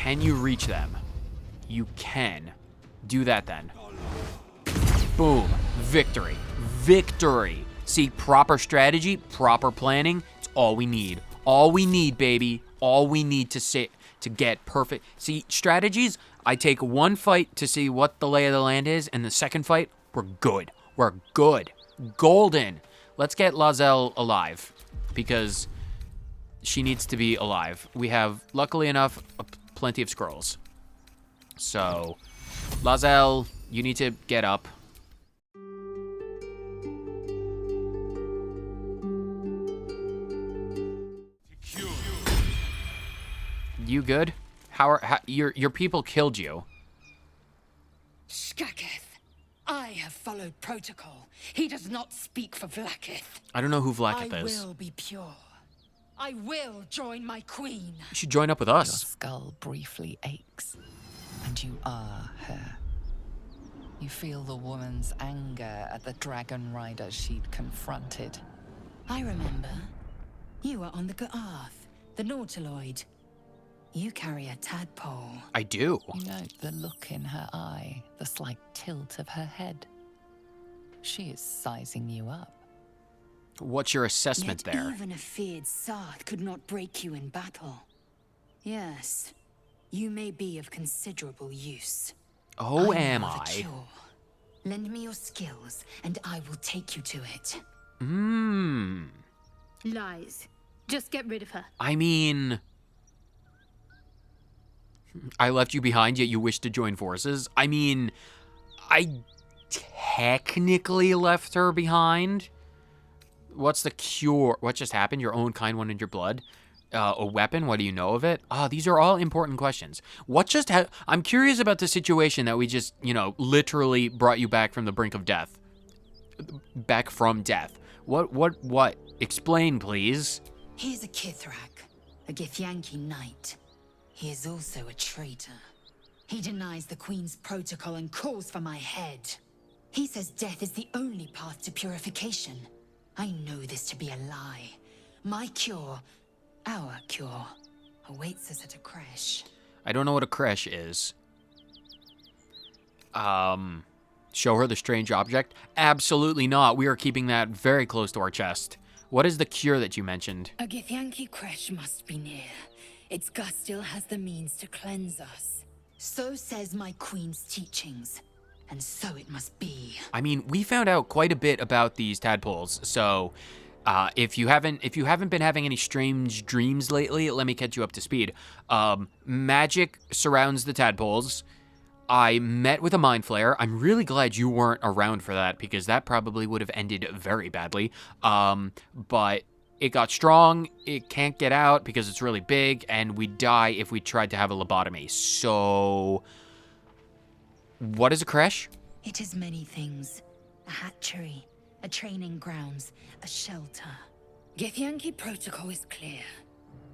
Can you reach them? You can. Do that then. Boom. Victory. Victory. See, proper strategy, proper planning, it's all we need. All we need, baby. All we need to get perfect. See, strategies, I take one fight to see what the lay of the land is, and the second fight, we're good. We're good. Golden. Let's get Lae'zel alive, because she needs to be alive. We have, luckily enough, plenty of scrolls. So, Lae'zel, you need to get up. You good? How your people killed you? Skaketh, I have followed protocol. He does not speak for Vlaakith. I don't know who Vlaakith is. I will be pure. I will join my queen. You should join up with Your us. skull briefly aches, and you are her. You feel the woman's anger at the dragon rider she'd confronted. I remember. You were on the Ga'arth, the Nautiloid. You carry a tadpole. I do. You note the look in her eye, the slight tilt of her head. She is sizing you up. What's your assessment Yet there? even a feared Sarth could not break you in battle. Yes, you may be of considerable use. Oh, am know of a I? cure. Lend me your skills, and I will take you to it. Lies. Just get rid of her. I mean, I left you behind, yet you wish to join forces. I mean, I technically left her behind. What's the cure? What just happened? Your own kind wanted your blood? A weapon? What do you know of it? These are all important questions. What just I'm curious about the situation that we just, literally brought you back from the brink of death. Back from death. What? Explain, please. He is a Kithrak, a Githyanki knight. He is also a traitor. He denies the Queen's protocol and calls for my head. He says death is the only path to purification. I know this to be a lie. My cure, our cure, awaits us at a creche. I don't know what a creche is. Show her the strange object? Absolutely not. We are keeping that very close to our chest. What is the cure that you mentioned? A Githyanki creche must be near. Its Gustil has the means to cleanse us. So says my queen's teachings. And so it must be. I mean, we found out quite a bit about these tadpoles, so if you haven't been having any strange dreams lately, let me catch you up to speed. Magic surrounds the tadpoles. I met with a mind flare. I'm really glad you weren't around for that, because that probably would have ended very badly. But it got strong. It can't get out because it's really big, and we'd die if we tried to have a lobotomy. So, what is a creche? It is many things. A hatchery, a training grounds, a shelter. Githyanki protocol is clear.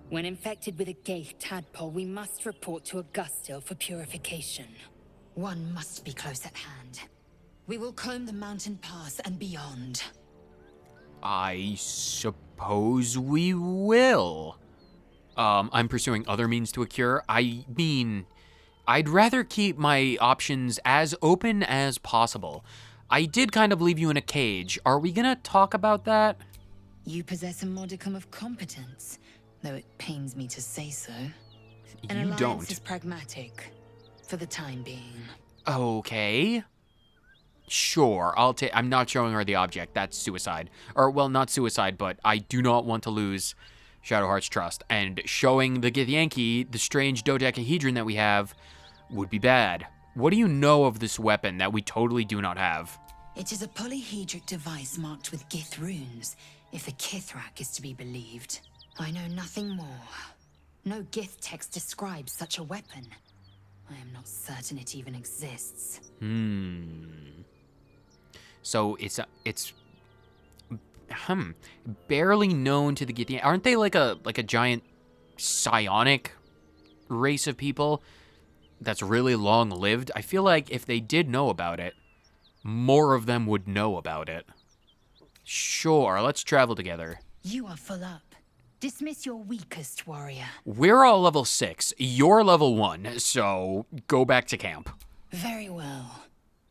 When infected with a Gaith tadpole, we must report to a Gustil for purification. One must be close at hand. We will comb the mountain pass and beyond. I suppose we will. I'm pursuing other means to a cure. I mean, I'd rather keep my options as open as possible. I did kind of leave you in a cage. Are we gonna talk about that? You possess a modicum of competence, though it pains me to say so. An You alliance don't. is pragmatic, for the time being. Okay. Sure, I'm not showing her the object. That's suicide. Or, well, not suicide, but I do not want to lose Shadowheart's trust. And showing the Githyanki, the strange dodecahedron that we have, would be bad. What do you know of this weapon that we totally do not have? It is a polyhedric device marked with Gith runes, if the Kithrak is to be believed. I know nothing more. No Gith text describes such a weapon. I am not certain it even exists. So it's barely known to the Githyanki. Aren't they like a giant psionic race of people that's really long-lived? I feel like if they did know about it, more of them would know about it. Sure, let's travel together. You are full up. Dismiss your weakest warrior. We're all level 6. You're level 1, so go back to camp. Very well,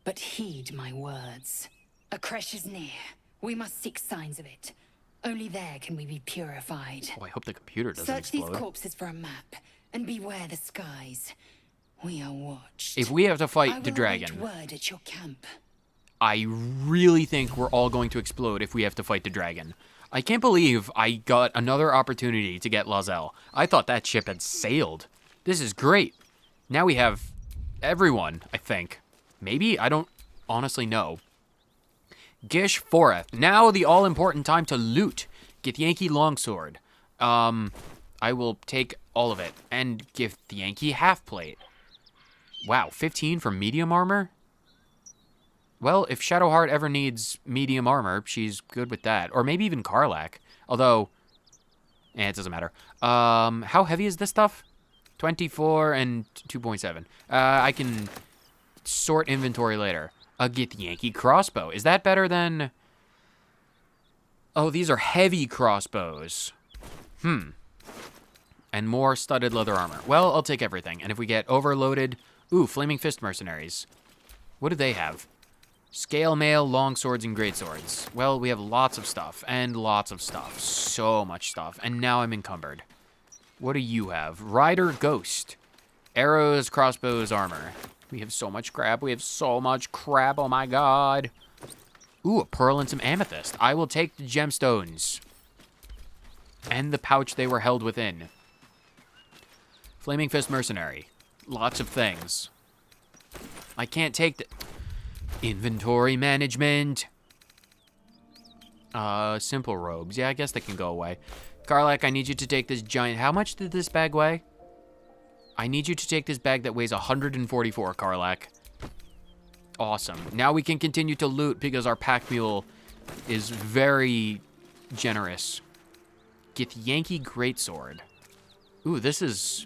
but heed my words. A crash is near. We must seek signs of it. Only there can we be purified. Oh, I hope the computer doesn't Search explode. these corpses for a map, and beware the skies. We are watched. If we have to I fight the will dragon, await word at your camp. I really think we're all going to explode if we have to fight the dragon. I can't believe I got another opportunity to get Lae'zel. I thought that ship had sailed. This is great. Now we have everyone, I think. Maybe? I don't honestly know. Gish Foreth. Now the all-important time to loot. Githyanki Longsword. I will take all of it. And Githyanki Halfplate. Wow, 15 for medium armor? Well, if Shadowheart ever needs medium armor, she's good with that. Or maybe even Karlach. Although, it doesn't matter. How heavy is this stuff? 24 and 2.7. I can sort inventory later. A Githyanki crossbow. Is that better than... Oh, these are heavy crossbows. And more studded leather armor. Well, I'll take everything. And if we get overloaded... Ooh, Flaming Fist Mercenaries. What do they have? Scale mail, long swords, and great swords. Well, we have lots of stuff, and lots of stuff. So much stuff, and now I'm encumbered. What do you have? Rider Ghost. Arrows, crossbows, armor. We have so much crap. We have so much crap. Oh my god. Ooh, a pearl and some amethyst. I will take the gemstones. And the pouch they were held within. Flaming Fist Mercenary. Lots of things. I can't take the... Inventory management. Simple robes. Yeah, I guess they can go away. Karlach, I need you to take this giant... How much did this bag weigh? I need you to take this bag that weighs 144, Karlach. Awesome. Now we can continue to loot because our pack mule is very generous. Githyanki Greatsword. Ooh, this is...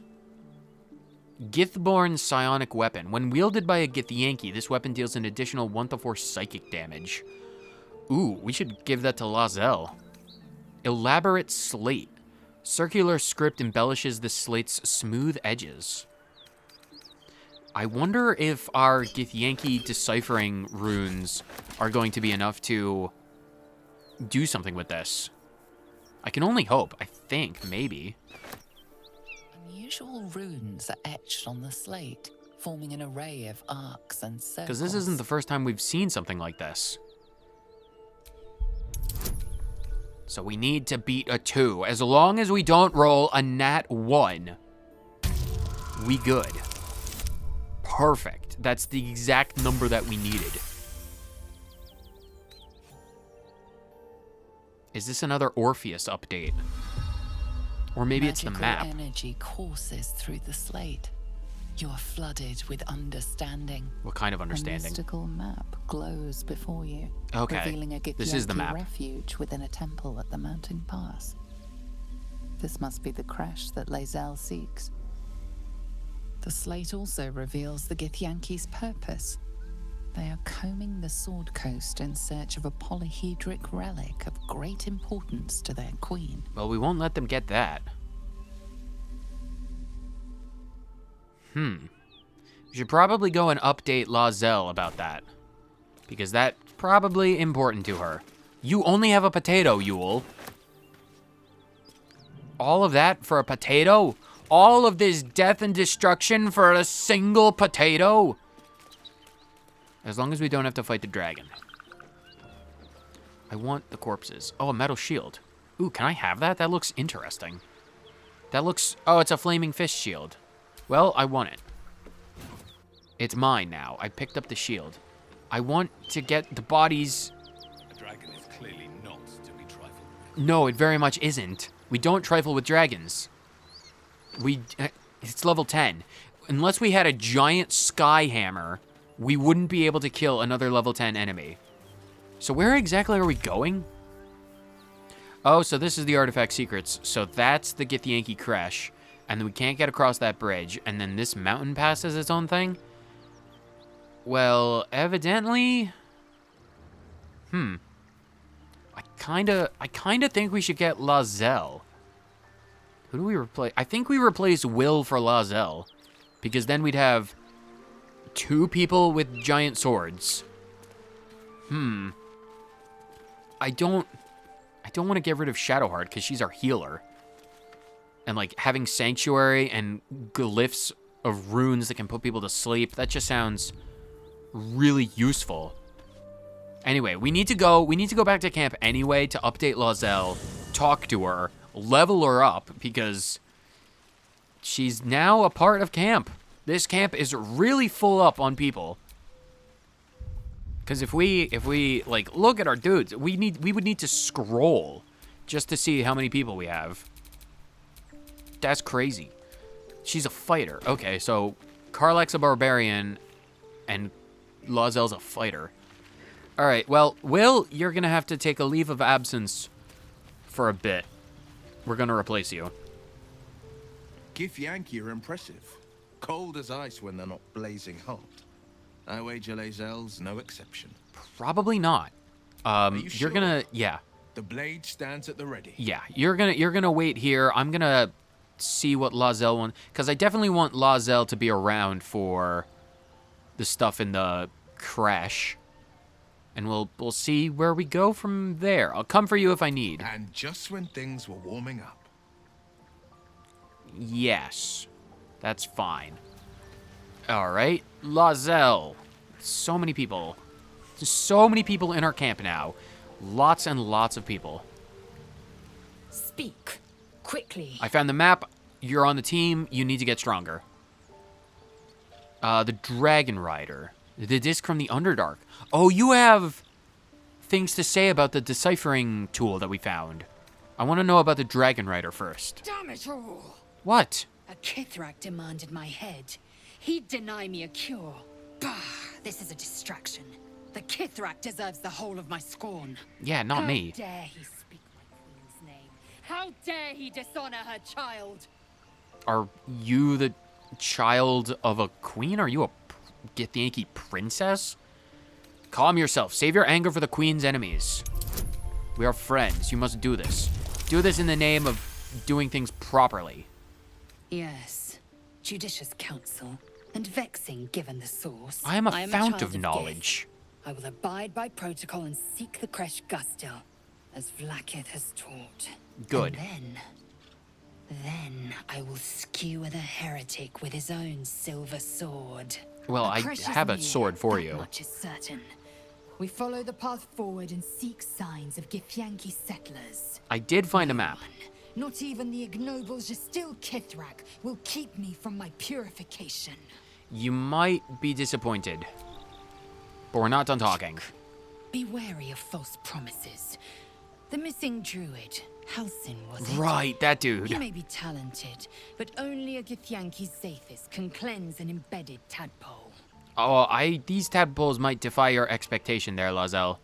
Githborn's psionic weapon. When wielded by a Githyanki, this weapon deals an additional 1-4 psychic damage. Ooh, we should give that to Lae'zel. Elaborate slate. Circular script embellishes the slate's smooth edges. I wonder if our Githyanki deciphering runes are going to be enough to do something with this. I can only hope. I think, maybe. Unusual runes are etched on the slate, forming an array of arcs and circles. Because this isn't the first time we've seen something like this. So we need to beat a 2. As long as we don't roll a nat 1, we good. Perfect. That's the exact number that we needed. Is this another Orpheus update? Or maybe it's the map. Magical energy courses through the slate. You are flooded with understanding. What kind of understanding? A mystical map glows before you, Okay, revealing a this is the Githyanki map. refuge within a temple at the mountain pass. This must be the crash that Lae'zel seeks. The slate also reveals the Githyanki's purpose. They are combing the Sword Coast in search of a polyhedric relic of great importance to their queen. Well, we won't let them get that. We should probably go and update Lae'zel about that. Because that's probably important to her. You only have a potato, Yule. All of that for a potato? All of this death and destruction for a single potato? As long as we don't have to fight the dragon. I want the corpses. Oh, a metal shield. Ooh, can I have that? That looks interesting. That looks... Oh, it's a flaming fist shield. Well, I want it. It's mine now. I picked up the shield. I want to get the bodies... A dragon is clearly not to be trifled with. No, it very much isn't. We don't trifle with dragons. It's level 10. Unless we had a giant sky hammer, we wouldn't be able to kill another level 10 enemy. So where exactly are we going? Oh, so this is the artifact secrets. So that's the Githyanki crash. And then we can't get across that bridge. And then this mountain pass is its own thing? Well, evidently... I kinda think we should get Lae'zel. Who do we replace? I think we replace Will for Lae'zel, because then we'd have 2 people with giant swords. I don't want to get rid of Shadowheart because she's our healer. And like having Sanctuary and glyphs of runes that can put people to sleep, that just sounds really useful. Anyway, we need to go back to camp anyway to update Lae'zel, talk to her, level her up, because she's now a part of camp. This camp is really full up on people. Because if we like look at our dudes, we would need to scroll just to see how many people we have. That's crazy. She's a fighter. Okay, so Karlach's a barbarian and Lae'zel's a fighter. All right, well, Will, you're going to have to take a leave of absence for a bit. We're going to replace you. Githyanki are impressive. Cold as ice when they're not blazing hot. I wager Lae'zel's no exception. Probably not. You you're going to, yeah. The blade stands at the ready. Yeah, you're gonna wait here. I'm going to see what Lae'zel wants, because I definitely want Lae'zel to be around for the stuff in the crash. And we'll see where we go from there. I'll come for you if I need. And just when things were warming up. Yes. That's fine. Alright. Lae'zel. So many people. There's so many people in our camp now. Lots and lots of people. Speak. Quickly. I found the map. You're on the team. You need to get stronger. The Dragon Rider. The disc from the Underdark. Oh, you have things to say about the deciphering tool that we found. I want to know about the Dragon Rider first. Damn it all! What? A Kithrak demanded my head. He'd deny me a cure. Bah! This is a distraction. The Kithrak deserves the whole of my scorn. Yeah, not me. How dare he speak my queen's name? How dare he dishonor her child? Are you the child of a queen? Are you a Githyanki princess? Calm yourself. Save your anger for the queen's enemies. We are friends. You must do this. Do this in the name of doing things properly. Yes. Judicious counsel. And vexing given the source. I am a fount child of knowledge. Gith. I will abide by protocol and seek the Kresh Gustil, as Vlaakith has taught. Good. And then I will skewer the heretic with his own silver sword. Well, A I Kresh is have a near, sword for that you. much is certain. We follow the path forward and seek signs of Githyanki settlers. I did find a map. Not even the ignoble Jastil Kithrak will keep me from my purification. You might be disappointed. But we're not done talking. Be wary of false promises. The missing druid, Halsin, was it? Right, that dude. He may be talented, but only a Githyanki Zathis can cleanse an embedded tadpole. Oh, these tadpoles might defy your expectation there, Lae'zel.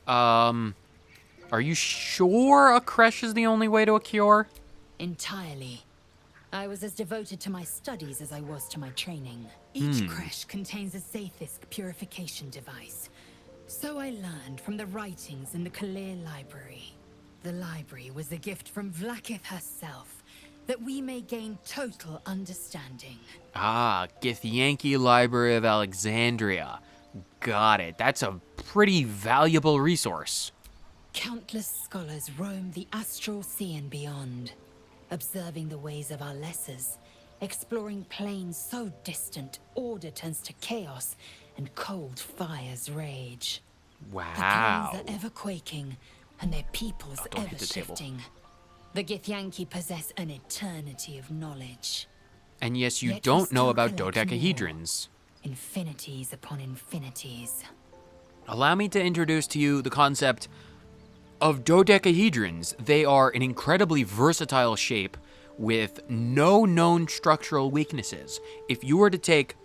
Are you sure a creche is the only way to a cure? Entirely. I was as devoted to my studies as I was to my training. Each creche contains a Zathis purification device. So I learned from the writings in the Kalir Library. The library was a gift from Vlaakith herself, that we may gain total understanding. Ah, Githyanki Library of Alexandria. Got it. That's a pretty valuable resource. Countless scholars roam the astral sea and beyond, observing the ways of our lessers, exploring planes so distant order turns to chaos and cold fires rage. Wow. The clans are ever quaking, and their peoples don't ever hit the table. shifting. The Githyanki possess an eternity of knowledge. And yes, you Yet we don't know still about collect dodecahedrons. Infinities upon infinities. Allow me to introduce to you the concept of dodecahedrons. They are an incredibly versatile shape with no known structural weaknesses. If you were to take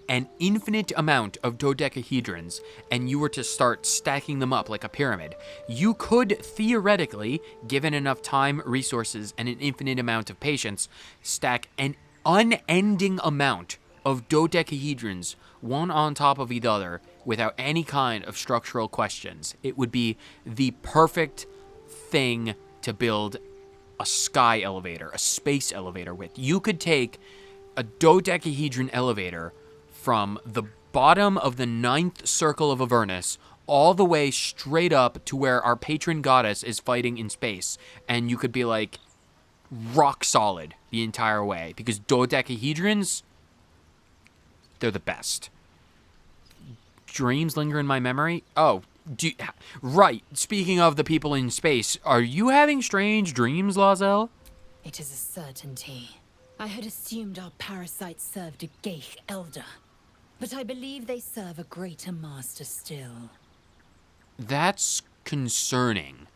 an infinite amount of dodecahedrons and you were to start stacking them up like a pyramid, you could theoretically, given enough time, resources, and an infinite amount of patience, stack an unending amount of dodecahedrons one on top of each other without any kind of structural questions. It would be the perfect thing to build a sky elevator, a space elevator with. You could take a dodecahedron elevator from the bottom of the 9th circle of Avernus all the way straight up to where our patron goddess is fighting in space. And you could be like rock solid the entire way, because dodecahedrons, they're the best. Dreams linger in my memory. Oh, right. Speaking of the people in space, are you having strange dreams, Lae'zel? It is a certainty. I had assumed our parasites served a Geich elder, but I believe they serve a greater master still. That's concerning.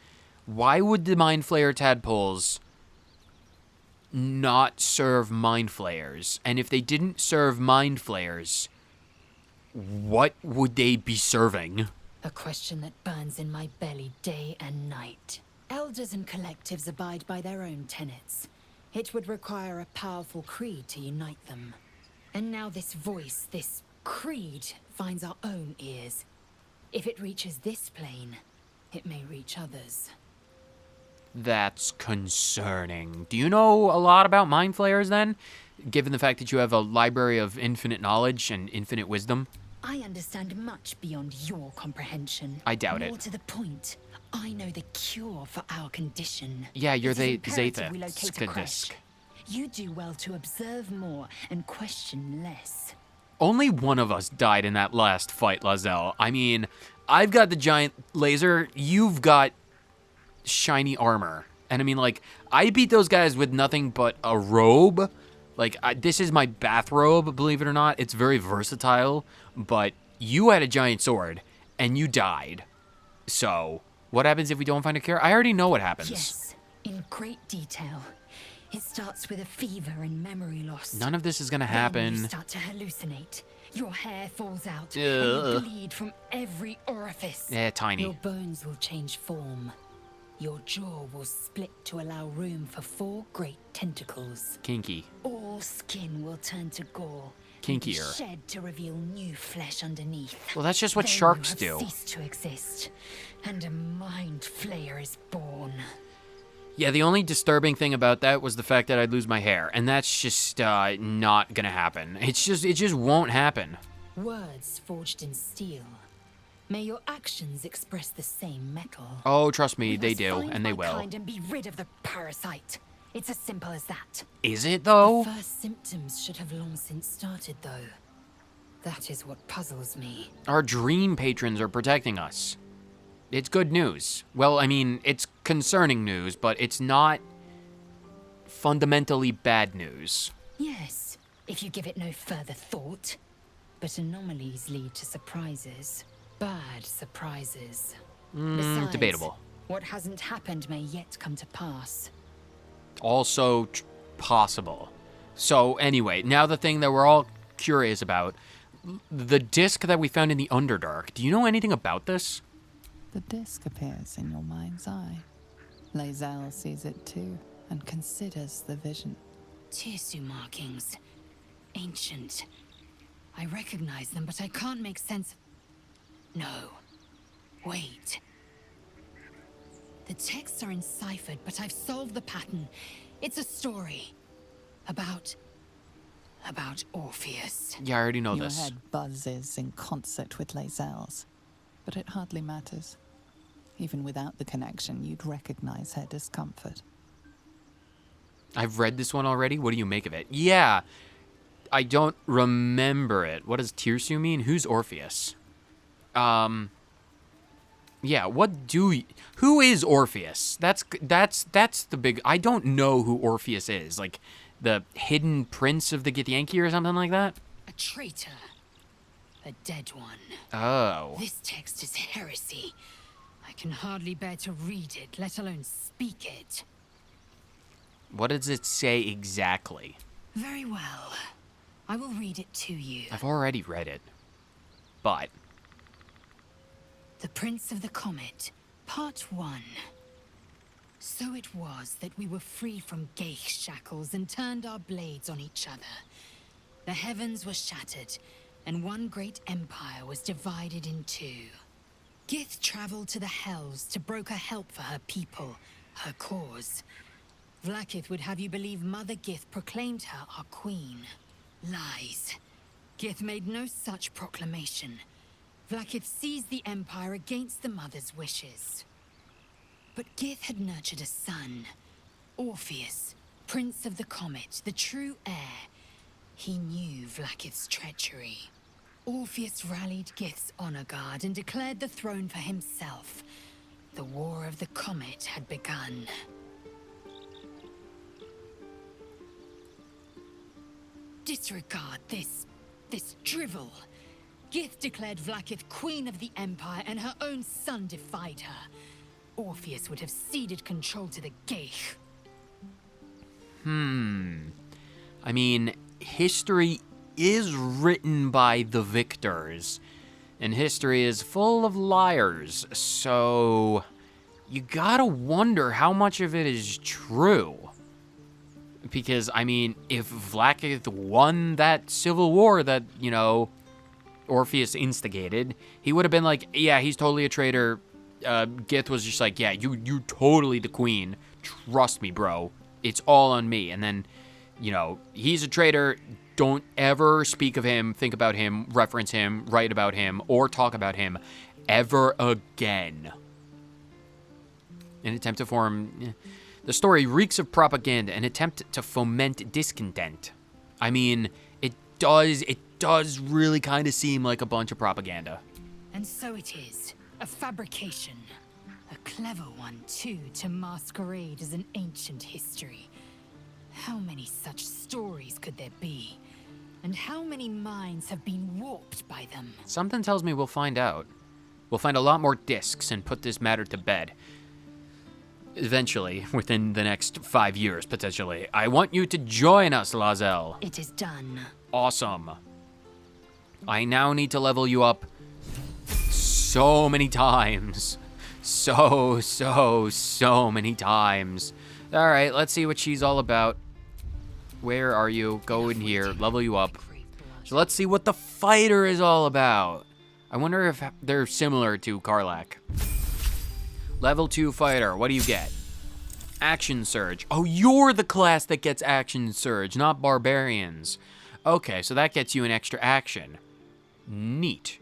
Why would the Mind Flayer tadpoles not serve Mind Flayers? And if they didn't serve Mind Flayers, what would they be serving? A question that burns in my belly day and night. Elders and collectives abide by their own tenets. It would require a powerful creed to unite them. And now this voice, this creed, finds our own ears. If it reaches this plane, it may reach others. That's concerning. Do you know a lot about Mind Flayers then? Given the fact that you have a library of infinite knowledge and infinite wisdom? I understand much beyond your comprehension. I doubt it. More to the point, I know the cure for our condition. Yeah, you're It is the imperative Zeta. we locate a Skadisk. crash. You do well to observe more and question less. Only one of us died in that last fight, Lae'zel. I mean, I've got the giant laser, you've got shiny armor. And I mean, like, I beat those guys with nothing but a robe. Like, this is my bathrobe, believe it or not. It's very versatile, but you had a giant sword, and you died. So, what happens if we don't find a cure? I already know what happens. Yes, in great detail. It starts with a fever and memory loss. None of this is gonna Then happen. you start to hallucinate. Your hair falls out, Ugh. and you bleed from every orifice. Yeah, tiny. Your bones will change form. Your jaw will split to allow room for 4 great tentacles. Kinky. All skin will turn to gore. and be Kinkier. shed to reveal new flesh underneath. Well, that's just what Then sharks you have do. ceased to exist, and a mind flayer is born. Yeah, the only disturbing thing about that was the fact that I'd lose my hair, and that's just not gonna happen. It just won't happen. Words forged in steel. May your actions express the same metal. Oh, trust me, We they must do, find and they my will. kind and be rid of the parasite. It's as simple as that. Is it though? The first symptoms should have long since started, though. That is what puzzles me. Our dream patrons are protecting us. It's good news. Well, I mean, it's concerning news, but it's not fundamentally bad news. Yes, if you give it no further thought. But anomalies lead to surprises. Bad surprises. Besides, Debatable. what hasn't happened may yet come to pass. Also possible. So anyway, now the thing that we're all curious about, the disc that we found in the Underdark. Do you know anything about this? The disc appears in your mind's eye. Lae'zel sees it too, and considers the vision. Tirsu markings. Ancient. I recognize them, but I can't make sense. No. Wait. The texts are enciphered, but I've solved the pattern. It's a story. About Orpheus. Yeah, I already know Your this. head buzzes in concert with Lae'zel's, but it hardly matters. Even without the connection, you'd recognize her discomfort. I've read this one already. What do you make of it? Yeah, I don't remember it. What does Tirsu mean? Who's Orpheus? Yeah, who is Orpheus? That's the big, I don't know who Orpheus is. Like, the hidden prince of the Githyanki or something like that? A traitor. A dead one. Oh. This text is heresy. I can hardly bear to read it, let alone speak it. What does it say exactly? Very well. I will read it to you. I've already read it. But, The Prince of the Comet, Part 1. So it was that we were free from Geich shackles and turned our blades on each other. The heavens were shattered, and one great empire was divided in two. Gith traveled to the Hells to broker help for her people, her cause. Vlaakith would have you believe Mother Gith proclaimed her our queen. Lies. Gith made no such proclamation. Vlaakith seized the Empire against the Mother's wishes. But Gith had nurtured a son, Orpheus, Prince of the Comet, the true heir. He knew Vlaakith's treachery. Orpheus rallied Gith's honor guard and declared the throne for himself. The War of the Comet had begun. Disregard this drivel. Gith declared Vlaakith Queen of the Empire and her own son defied her. Orpheus would have ceded control to the Geich. I mean, history is written by the victors, and history is full of liars, so you gotta wonder how much of it is true. Because, I mean, if Vlaakith won that civil war that, you know, Orpheus instigated, he would have been like, yeah, he's totally a traitor. Gith was just like, yeah, you're totally the queen. Trust me, bro. It's all on me. And then, you know, he's a traitor. Don't ever speak of him, think about him, reference him, write about him, or talk about him ever again. An attempt to form... The story reeks of propaganda, an attempt to foment discontent. I mean, it does really kind of seem like a bunch of propaganda. And so it is. A fabrication. A clever one, too, to masquerade as an ancient history. How many such stories could there be? And how many minds have been warped by them? Something tells me we'll find out. We'll find a lot more discs and put this matter to bed. Eventually, within the next 5 years, potentially. I want you to join us, Lae'zel. It is done. Awesome. I now need to level you up so many times. So many times. All right, let's see what she's all about. Where are you? Go in here, level you up. So let's see what the fighter is all about. I wonder if they're similar to Karlach. Level 2 fighter, what do you get? Action Surge. Oh, you're the class that gets Action Surge, not barbarians. Okay, so that gets you an extra action. Neat.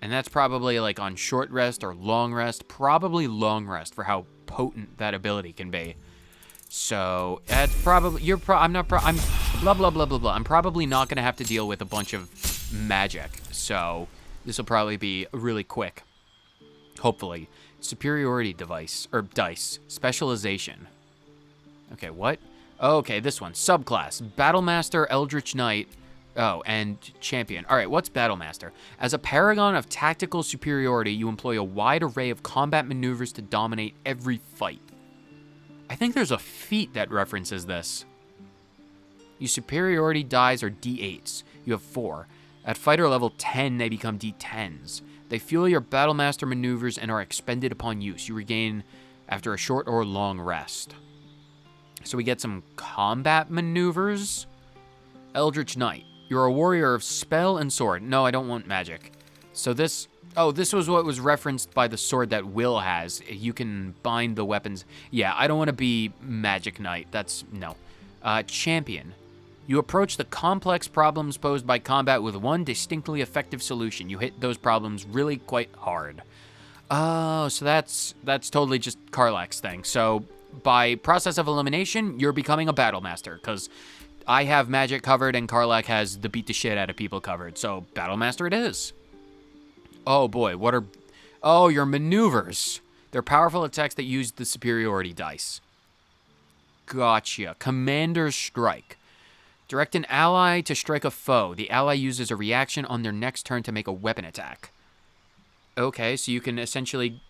And that's probably like on short rest or long rest. Probably long rest for how potent that ability can be. So that's probably, I'm blah, blah, blah, blah, blah. I'm probably not going to have to deal with a bunch of magic. So this will probably be really quick. Hopefully. Superiority device, or dice. Specialization. Okay, what? Okay, this one. Subclass. Battlemaster, Eldritch Knight. Oh, and Champion. All right, what's Battlemaster? As a paragon of tactical superiority, you employ a wide array of combat maneuvers to dominate every fight. I think there's a feat that references this. Your superiority dies are D8s. You have 4. At fighter level 10, they become D10s. They fuel your Battlemaster maneuvers and are expended upon use. You regain after a short or long rest. So we get some combat maneuvers. Eldritch Knight. You're a warrior of spell and sword. No, I don't want magic. So this... Oh, this was what was referenced by the sword that Will has. You can bind the weapons. Yeah, I don't want to be Magic Knight. That's... No. Champion. You approach the complex problems posed by combat with one distinctly effective solution. You hit those problems really quite hard. Oh, so that's totally just Karlach's thing. So by process of elimination, you're becoming a Battlemaster, because I have magic covered and Karlach has the beat the shit out of people covered. So Battlemaster it is. Oh boy, what are... Oh, your maneuvers. They're powerful attacks that use the superiority dice. Gotcha. Commander's Strike. Direct an ally to strike a foe. The ally uses a reaction on their next turn to make a weapon attack. Okay, so you can essentially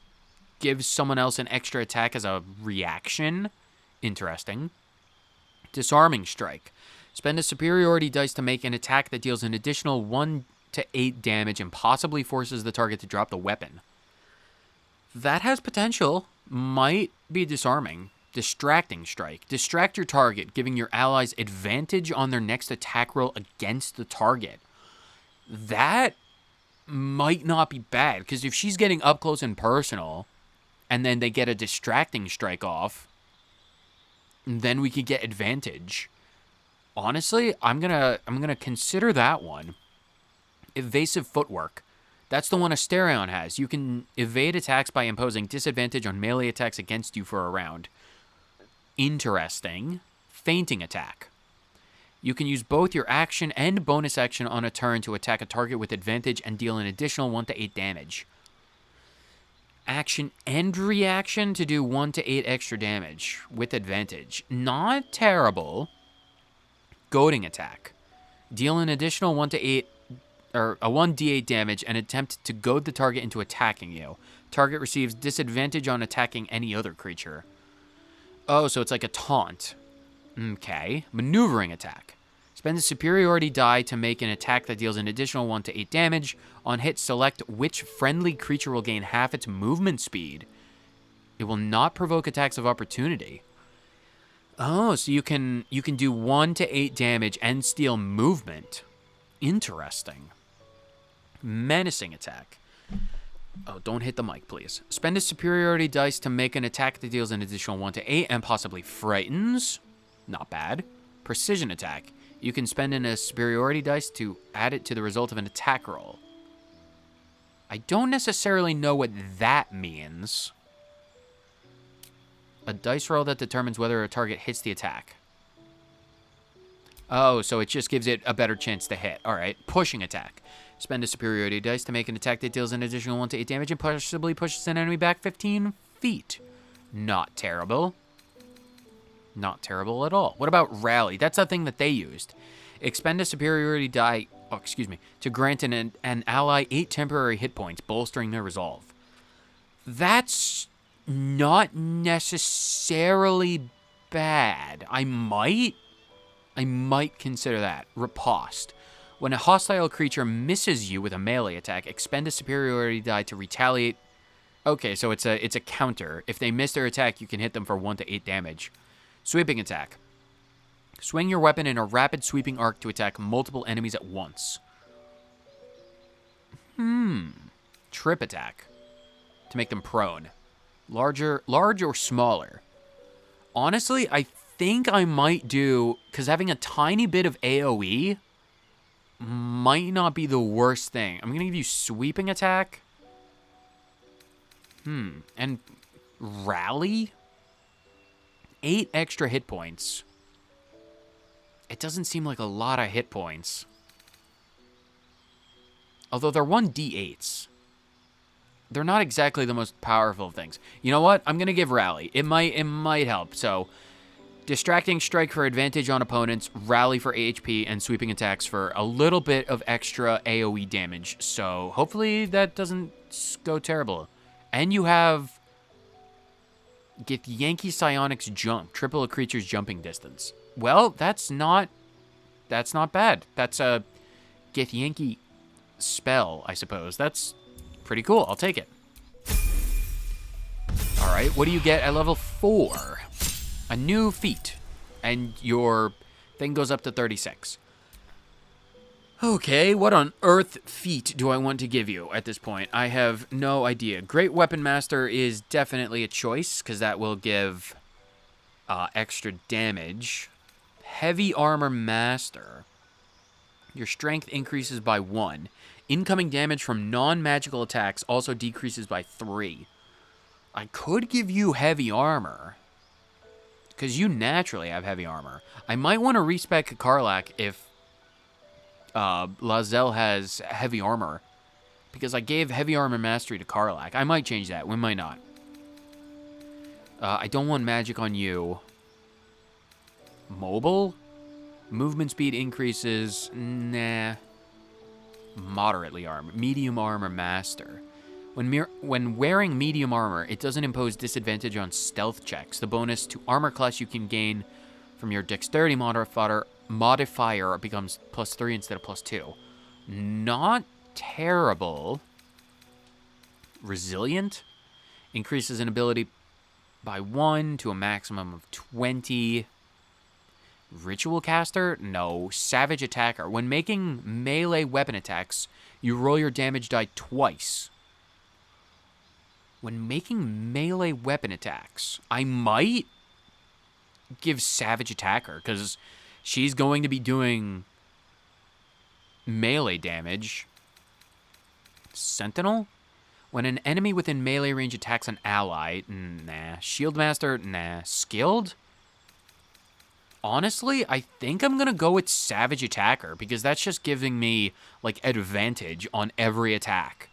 give someone else an extra attack as a reaction. Interesting. Disarming Strike. Spend a superiority dice to make an attack that deals an additional 1 to 8 damage and possibly forces the target to drop the weapon. That has potential. Might be disarming. Distracting Strike. Distract your target, giving your allies advantage on their next attack roll against the target. That might not be bad, because if she's getting up close and personal, and then they get a Distracting Strike off, then we could get advantage. Honestly, I'm gonna consider that one. Evasive footwork. That's the one Asterion has. You can evade attacks by imposing disadvantage on melee attacks against you for a round. Interesting. Fainting attack. You can use both your action and bonus action on a turn to attack a target with advantage and deal an additional 1 to 8 damage. Action and reaction to do 1 to 8 extra damage with advantage. Not terrible. Goading attack. Deal an additional 1 to 8 or a 1d8 damage and attempt to goad the target into attacking you. Target receives disadvantage on attacking any other creature. Oh, so it's like a taunt. Okay. Maneuvering attack. Spend a superiority die to make an attack that deals an additional 1 to 8 damage. On hit, select which friendly creature will gain half its movement speed. It will not provoke attacks of opportunity. Oh, so you can do 1 to 8 damage and steal movement. Interesting. Menacing attack. Oh, don't hit the mic, please. Spend a superiority dice to make an attack that deals an additional 1 to 8 and possibly frightens. Not bad. Precision attack. You can spend in a superiority dice to add it to the result of an attack roll. I don't necessarily know what that means. A dice roll that determines whether a target hits the attack. Oh, so it just gives it a better chance to hit. All right. Pushing attack. Spend a superiority dice to make an attack that deals an additional 1 to 8 damage and possibly pushes an enemy back 15 feet. Not terrible. Not terrible at all. What about rally? That's a thing that they used. Expend a superiority die, to grant an ally 8 temporary hit points, bolstering their resolve. That's not necessarily bad. I might consider that. Riposte. When a hostile creature misses you with a melee attack, expend a superiority die to retaliate. Okay, so it's a counter. If they miss their attack, you can hit them for 1 to 8 damage. Sweeping attack. Swing your weapon in a rapid sweeping arc to attack multiple enemies at once. Trip attack. To make them prone. Large or smaller? Honestly, I think I might do, because having a tiny bit of AoE might not be the worst thing. I'm going to give you sweeping attack. And rally? 8 extra hit points. It doesn't seem like a lot of hit points. Although they're 1d8s. They're not exactly the most powerful things. You know what? I'm going to give rally. It might help. So, distracting strike for advantage on opponents, rally for HP, and sweeping attacks for a little bit of extra AoE damage. So, hopefully that doesn't go terrible. And you have Githyanki Psionic's jump, triple a creature's jumping distance. Well, that's not bad. That's a Githyanki spell, I suppose. That's pretty cool. I'll take it. All right, what do you get at level 4? A new feat, and your thing goes up to 36. Okay, what on earth feat do I want to give you at this point? I have no idea. Great Weapon Master is definitely a choice, because that will give extra damage. Heavy Armor Master. Your strength increases by 1. Incoming damage from non-magical attacks also decreases by 3. I could give you heavy armor, because you naturally have heavy armor. I might want to respec Karlach if Lae'zel has heavy armor, because I gave heavy armor mastery to Karlach. I might change that. We might not. I don't want magic on you. Mobile? Movement speed increases. Nah. Moderately armor. Medium armor master. When wearing medium armor, it doesn't impose disadvantage on stealth checks. The bonus to armor class you can gain from your dexterity modifier becomes +3 instead of +2. Not terrible. Resilient. Increases in ability by 1 to a maximum of 20. Ritual Caster? No. Savage Attacker. When making melee weapon attacks, you roll your damage die twice. When making melee weapon attacks, I might give Savage Attacker, because she's going to be doing melee damage. Sentinel? When an enemy within melee range attacks an ally, nah. Shield Master, nah. Skilled? Honestly, I think I'm going to go with Savage Attacker, because that's just giving me, like, advantage on every attack.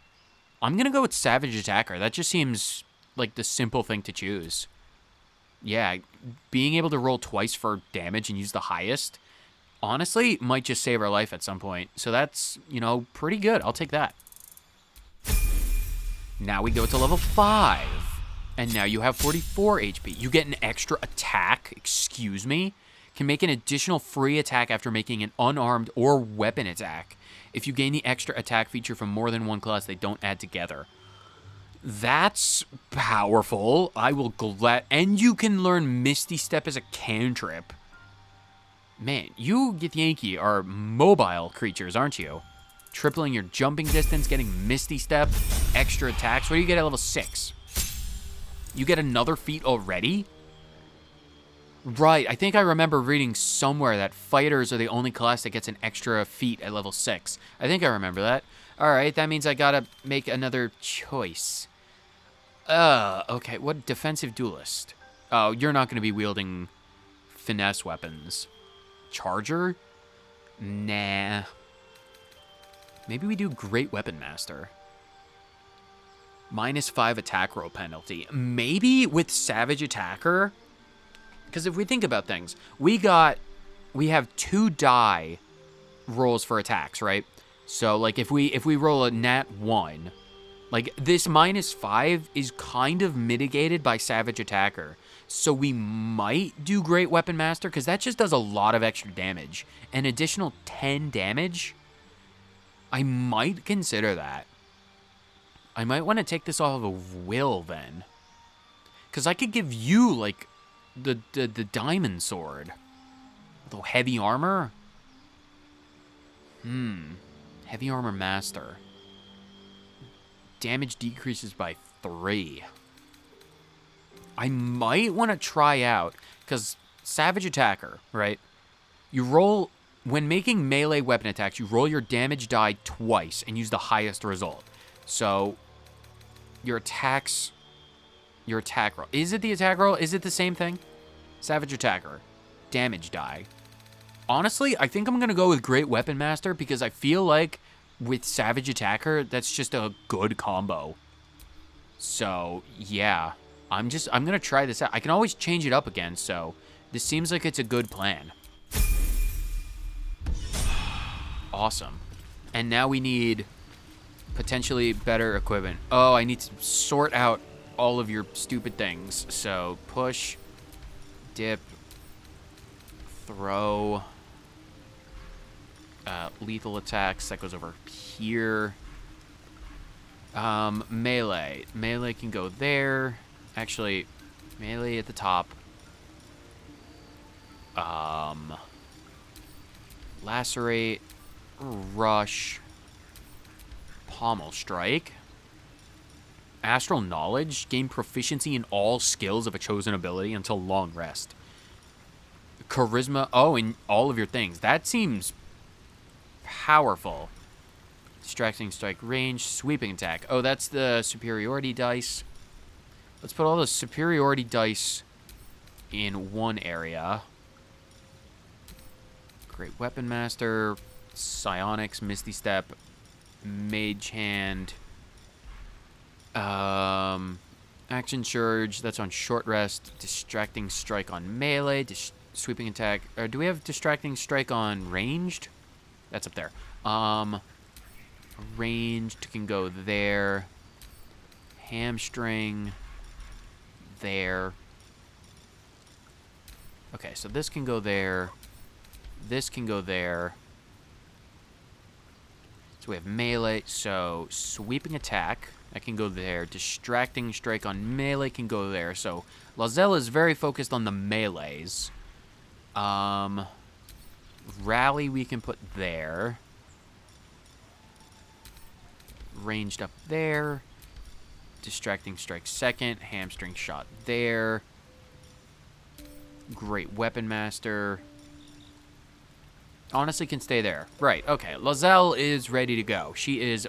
I'm going to go with Savage Attacker. That just seems like the simple thing to choose. Yeah, being able to roll twice for damage and use the highest, honestly, might just save our life at some point. So that's, you know, pretty good. I'll take that. Now we go to level 5. And now you have 44 HP. You get an extra attack, excuse me. Can make an additional free attack after making an unarmed or weapon attack. If you gain the extra attack feature from more than one class, they don't add together. That's powerful. I will glad... And you can learn Misty Step as a cantrip. Man, you, Githyanki, are mobile creatures, aren't you? Tripling your jumping distance, getting Misty Step, extra attacks. What do you get at level 6? You get another feat already? Right, I think I remember reading somewhere that fighters are the only class that gets an extra feat at level 6. I think I remember that. Alright, that means I gotta make another choice. Okay, what defensive duelist? Oh, you're not gonna be wielding finesse weapons. Charger? Nah. Maybe we do Great Weapon Master. -5 attack roll penalty. Maybe with Savage Attacker? Because if we think about things, we have 2 die rolls for attacks, right? So, like, if we roll a nat 1, like, this -5 is kind of mitigated by Savage Attacker. So we might do Great Weapon Master, because that just does a lot of extra damage. An additional 10 damage? I might consider that. I might want to take this off of Will, then. Because I could give you, like, the diamond sword. The heavy armor? Heavy armor master. Damage decreases by 3. I might want to try out, because Savage Attacker, right? You roll, when making melee weapon attacks, you roll your damage die twice and use the highest result. So, your attack roll. Is it the attack roll? Is it the same thing? Savage Attacker. Damage die. Honestly, I think I'm going to go with Great Weapon Master, because I feel like with Savage Attacker, that's just a good combo. So, yeah. I'm going to try this out. I can always change it up again, so this seems like it's a good plan. Awesome. And now we need potentially better equipment. Oh, I need to sort out all of your stupid things. So, push, dip, throw, lethal attacks. That goes over here. Melee. Melee can go there. Actually, melee at the top. Lacerate, rush, pommel strike. Astral knowledge, gain proficiency in all skills of a chosen ability until long rest. Charisma, oh, in all of your things. That seems powerful. Distracting strike range, sweeping attack. Oh, that's the superiority dice. Let's put all the superiority dice in one area. Great Weapon Master, Psionics, Misty Step, Mage Hand, Action Surge, that's on short rest, Distracting Strike on melee, sweeping attack. Or do we have Distracting Strike on ranged? That's up there. Ranged can go there. Hamstring, there. Okay, so this can go there. This can go there. So we have melee. So sweeping attack, that can go there. Distracting strike on melee can go there. So Lae'zel is very focused on the melees. Rally we can put there. Ranged up there. Distracting strike second. Hamstring shot there. Great Weapon Master. Honestly can stay there. Right, okay. Lae'zel is ready to go. She is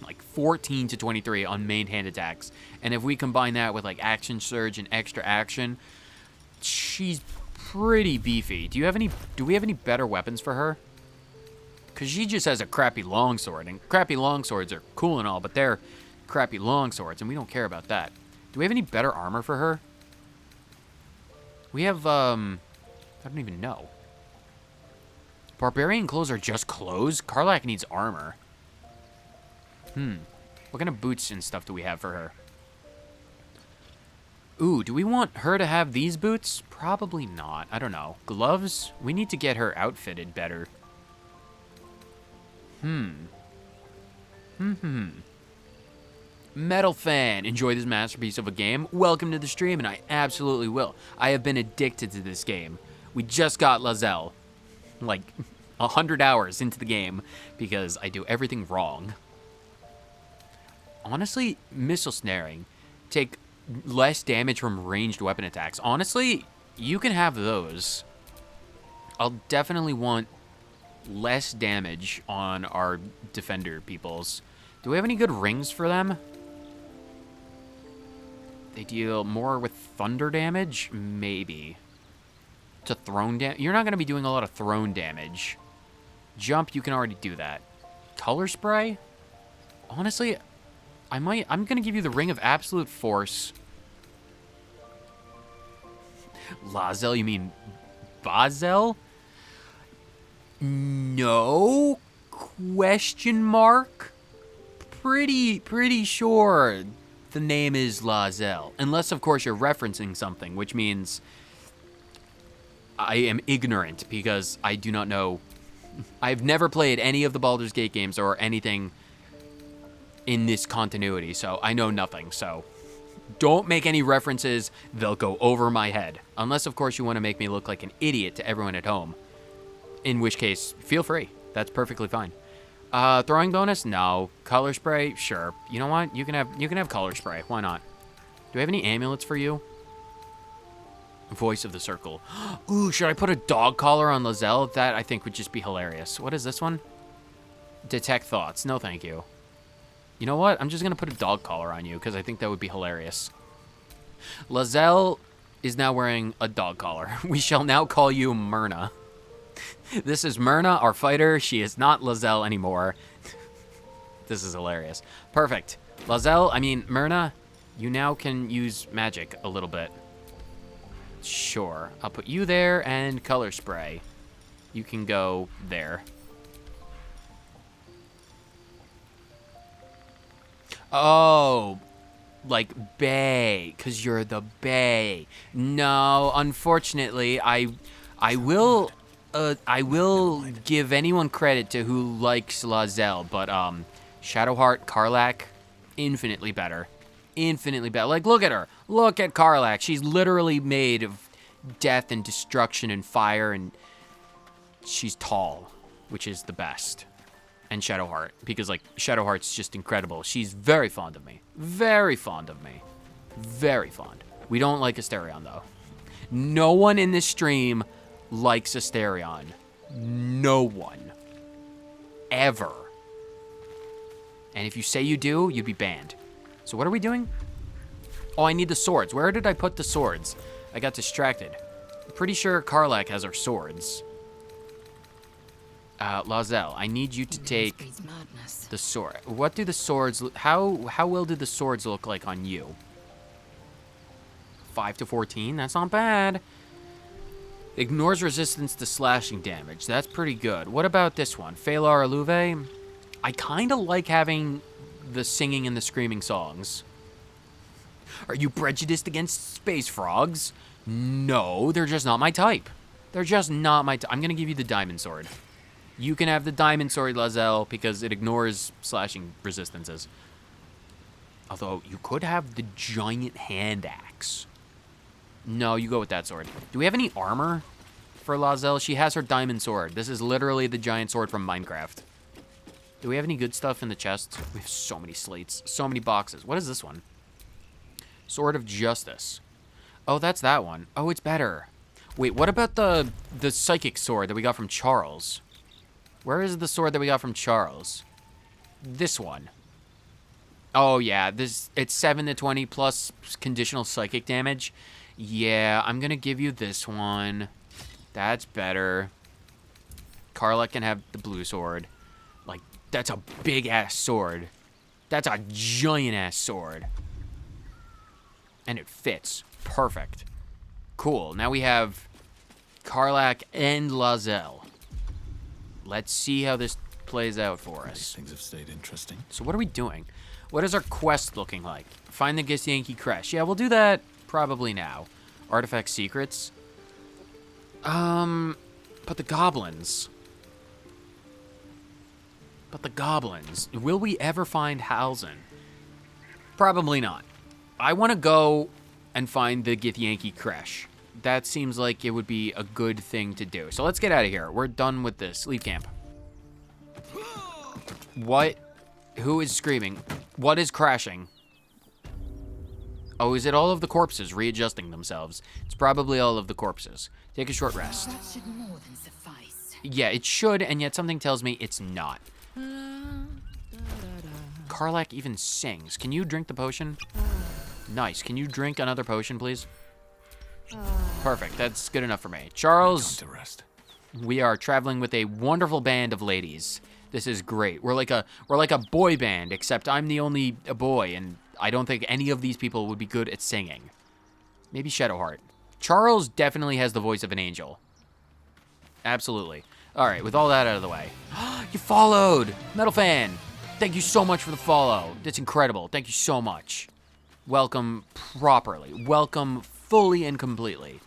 like 14 to 23 on main hand attacks. And if we combine that with like action surge and extra action, she's pretty beefy. Do we have any better weapons for her? Because she just has a crappy longsword. And crappy longswords are cool and all, but they're crappy longswords, and we don't care about that. Do we have any better armor for her? We have, I don't even know. Barbarian clothes are just clothes? Karlach needs armor. What kind of boots and stuff do we have for her? Ooh, do we want her to have these boots? Probably not. I don't know. Gloves? We need to get her outfitted better. Metal Fan. Enjoy this masterpiece of a game. Welcome to the stream, and I absolutely will. I have been addicted to this game. We just got Lae'zel. Like 100 hours into the game because I do everything wrong. Honestly, missile snaring. Take less damage from ranged weapon attacks. Honestly, you can have those. I'll definitely want less damage on our defender peoples. Do we have any good rings for them? They deal more with thunder damage? Maybe. To throne damage? You're not going to be doing a lot of throne damage. Jump, you can already do that. Color spray? Honestly, I'm going to give you the Ring of Absolute Force. Lae'zel, you mean Bazel? No? Question mark? Pretty sure the name is Lae'zel. Unless, of course, you're referencing something, which means I am ignorant because I do not know. I've never played any of the Baldur's Gate games or anything in this continuity, so I know nothing. So don't make any references. They'll go over my head. Unless, of course, you want to make me look like an idiot to everyone at home. In which case, feel free. That's perfectly fine. Throwing bonus? No. Color spray? Sure. You know what? You can have color spray. Why not? Do I have any amulets for you? Voice of the Circle. Ooh, should I put a dog collar on Lae'zel? That, I think, would just be hilarious. What is this one? Detect thoughts. No, thank you. You know what? I'm just going to put a dog collar on you because I think that would be hilarious. Lae'zel is now wearing a dog collar. We shall now call you Myrna. This is Myrna, our fighter. She is not Lae'zel anymore. This is hilarious. Perfect. Myrna, you now can use magic a little bit. Sure. I'll put you there and color spray. You can go there. Oh, like Bay, because you're the Bay. No, unfortunately, I will give anyone credit to who likes Lae'zel, but Shadowheart, Karlach, infinitely better. Infinitely better. Like, look at her. Look at Karlach. She's literally made of death and destruction and fire, and she's tall, which is the best. And Shadowheart, because, like, Shadowheart's just incredible. She's very fond of me. Very fond of me. Very fond. We don't like Asterion, though. No one in this stream likes Asterion. No one. Ever. And if you say you do, you'd be banned. So what are we doing? Oh, I need the swords. Where did I put the swords? I got distracted. I'm pretty sure Karlach has our swords. Lae'zel, I need you to take the sword. What do the swords... How well do the swords look like on you? 5 to 14? That's not bad. Ignores resistance to slashing damage. That's pretty good. What about this one? Phalar Aluve? I kind of like having the singing and the screaming songs. Are you prejudiced against space frogs? No, they're just not my type. They're just not my type. I'm going to give you the diamond sword. You can have the diamond sword, Lae'zel, because it ignores slashing resistances. Although, you could have the giant hand axe. No, you go with that sword. Do we have any armor for Lae'zel? She has her diamond sword. This is literally the giant sword from Minecraft. Do we have any good stuff in the chest? We have so many slates, so many boxes. What is this one? Sword of Justice. Oh, that's that one. Oh, it's better. Wait, what about the psychic sword that we got from Charles? Where is the sword that we got from Charles? This one. Oh, yeah. It's 7 to 20 plus conditional psychic damage. Yeah, I'm going to give you this one. That's better. Carla can have the blue sword. Like, that's a big-ass sword. That's a giant-ass sword. And it fits. Perfect. Cool. Now we have Karlach and Lae'zel. Let's see how this plays out for us. These things have stayed interesting. So what are we doing? What is our quest looking like? Find the Githyanki Crest. Yeah, we'll do that probably now. Artifact secrets. But the goblins. Will we ever find Halsin? Probably not. I want to go and find the Githyanki Crest. That seems like it would be a good thing to do. So let's get out of here. We're done with this. Leave camp. What? Who is screaming? What is crashing? Oh, is it all of the corpses readjusting themselves? It's probably all of the corpses. Take a short rest. That should more than suffice. Yeah, it should, and yet something tells me it's not. Karlach even sings. Can you drink the potion? Nice. Can you drink another potion, please? Perfect. That's good enough for me. Charles, Time to rest. we are traveling with a wonderful band of ladies. This is great. We're like a boy band, except I'm the only boy, and I don't think any of these people would be good at singing. Maybe Shadowheart. Charles definitely has the voice of an angel. Absolutely. All right, with all that out of the way. You followed! Metal Fan! Thank you so much for the follow. That's incredible. Thank you so much. Welcome properly. Welcome fully and completely.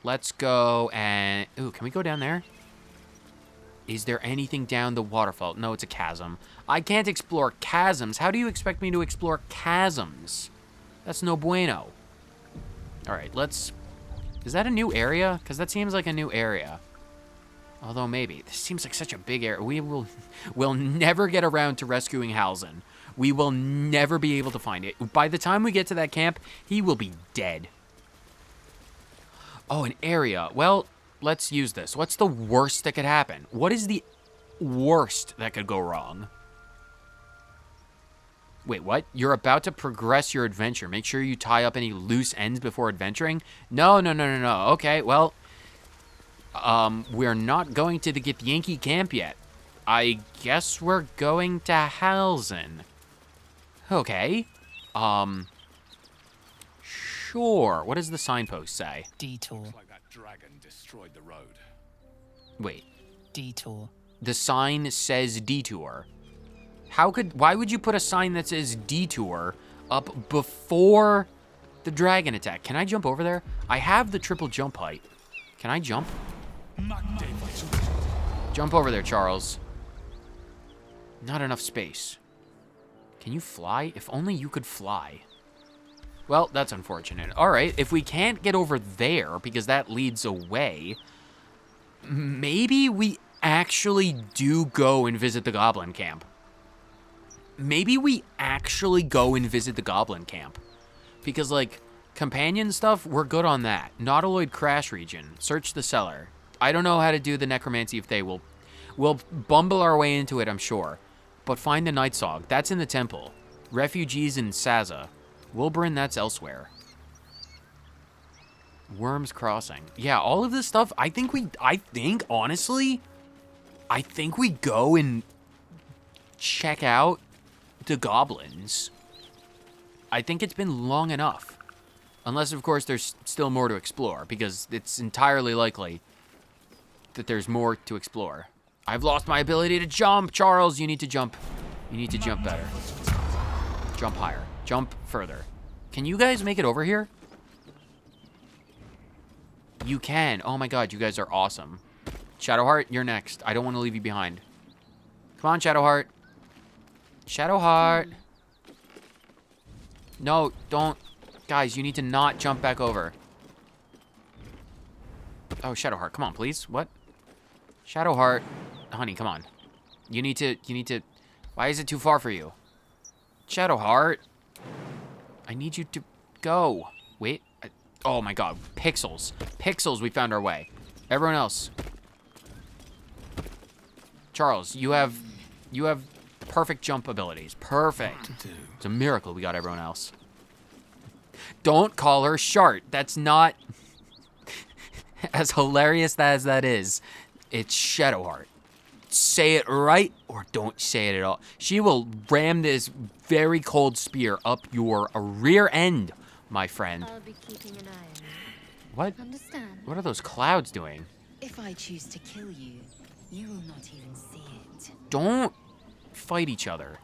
Let's go and... Ooh, can we go down there? Is there anything down the waterfall? No, it's a chasm. I can't explore chasms. How do you expect me to explore chasms? That's no bueno. All right, let's... Is that a new area? Because that seems like a new area. Although maybe. This seems like such a big area. We'll never get around to rescuing Halsin. We will never be able to find it. By the time we get to that camp, he will be dead. Oh, an area. Well, let's use this. What's the worst that could happen? What is the worst that could go wrong? Wait, what? You're about to progress your adventure. Make sure you tie up any loose ends before adventuring? No. Okay, well, we're not going to the Githyanki camp yet. I guess we're going to Halsin. Okay. Sure. What does the signpost say? Detour. Looks like that dragon destroyed the road. Wait. Detour. The sign says detour. Why would you put a sign that says detour up before the dragon attack? Can I jump over there? I have the triple jump height. Can I jump? Jump over there, Charles. Not enough space. Can you fly? If only you could fly. Well, that's unfortunate. All right, if we can't get over there because that leads away, maybe we actually do go and visit the goblin camp. Maybe we actually go and visit the goblin camp. Because, like, companion stuff, we're good on that. Nautiloid crash region. Search the cellar. I don't know how to do the necromancy if they will. We'll bumble our way into it, I'm sure. But find the Night Sog. That's in the temple. Refugees in Saza. Wilburn, that's elsewhere. Worms Crossing. Yeah, all of this stuff, I think, honestly, we go and check out the goblins. I think it's been long enough. Unless, of course, there's still more to explore, because it's entirely likely that there's more to explore. I've lost my ability to jump. Charles, you need to jump. You need to jump better. Jump higher. Jump further. Can you guys make it over here? You can. Oh my god, you guys are awesome. Shadowheart, you're next. I don't want to leave you behind. Come on, Shadowheart. Shadowheart. No, don't. Guys, you need to not jump back over. Oh, Shadowheart, come on, please. What? Shadowheart. Honey, come on. You need to... Why is it too far for you? Shadowheart. I need you to go. Wait. Oh my god, pixels. Pixels, we found our way. Everyone else. Charles, you have perfect jump abilities. Perfect. It's a miracle we got everyone else. Don't call her Shart. That's not as hilarious as that is. It's Shadowheart. Say it right or don't say it at all. She will ram this very cold spear up your rear end, my friend. I'll be keeping an eye on you. What? Understand? What are those clouds doing? If I choose to kill you, you will not even see it. Don't fight each other.